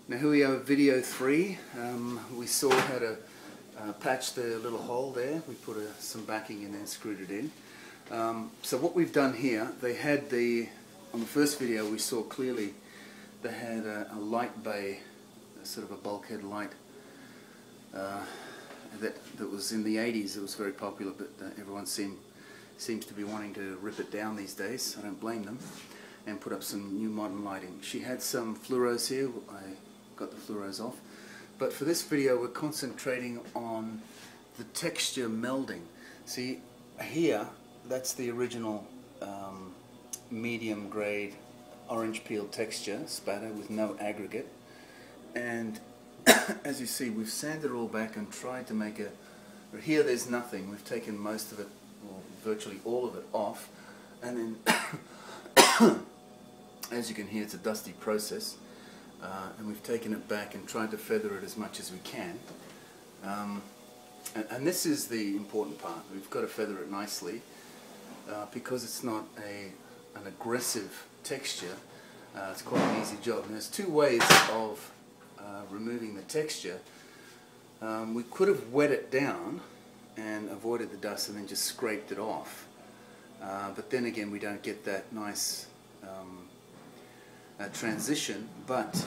Now here we are, video 3. We saw how to patch the little hole there. We put some backing in and screwed it in. So what we've done here, they had on the first video we saw clearly they had a light bay, sort of a bulkhead light that was in the 80s. It was very popular, but everyone seems to be wanting to rip it down these days. I don't blame them, and put up some new modern lighting. She had some fluoros here. I got the fluoros off, but for this video we're concentrating on the texture melding. See here, that's the original medium grade orange peel texture spatter with no aggregate, and as you see, we've sanded it all back and tried to make here there's nothing. We've taken most of it, or virtually all of it, off, and then as you can hear, it's a dusty process, and we've taken it back and tried to feather it as much as we can, and this is the important part. We've got to feather it nicely because it's not an aggressive texture. It's quite an easy job, and there's two ways of removing the texture. We could have wet it down and avoided the dust and then just scraped it off, but then again we don't get that nice transition, but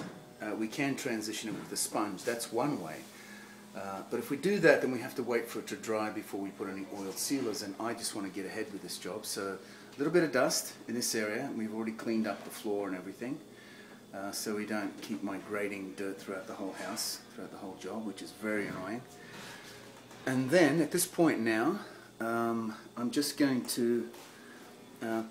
we can transition it with the sponge. That's one way, but if we do that, then we have to wait for it to dry before we put any oil sealers, and I just want to get ahead with this job. So a little bit of dust in this area, and we've already cleaned up the floor and everything, so we don't keep migrating dirt throughout the whole house, throughout the whole job, which is very annoying. And then at this point now, I'm just going to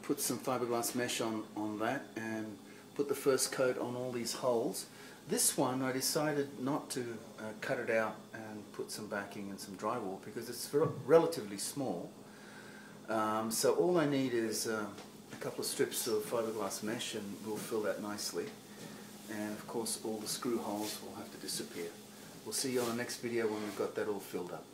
put some fiberglass mesh on that and put the first coat on all these holes. This one I decided not to cut it out and put some backing and some drywall because it's relatively small. So all I need is a couple of strips of fiberglass mesh, and we'll fill that nicely. And of course all the screw holes will have to disappear. We'll see you on the next video when we've got that all filled up.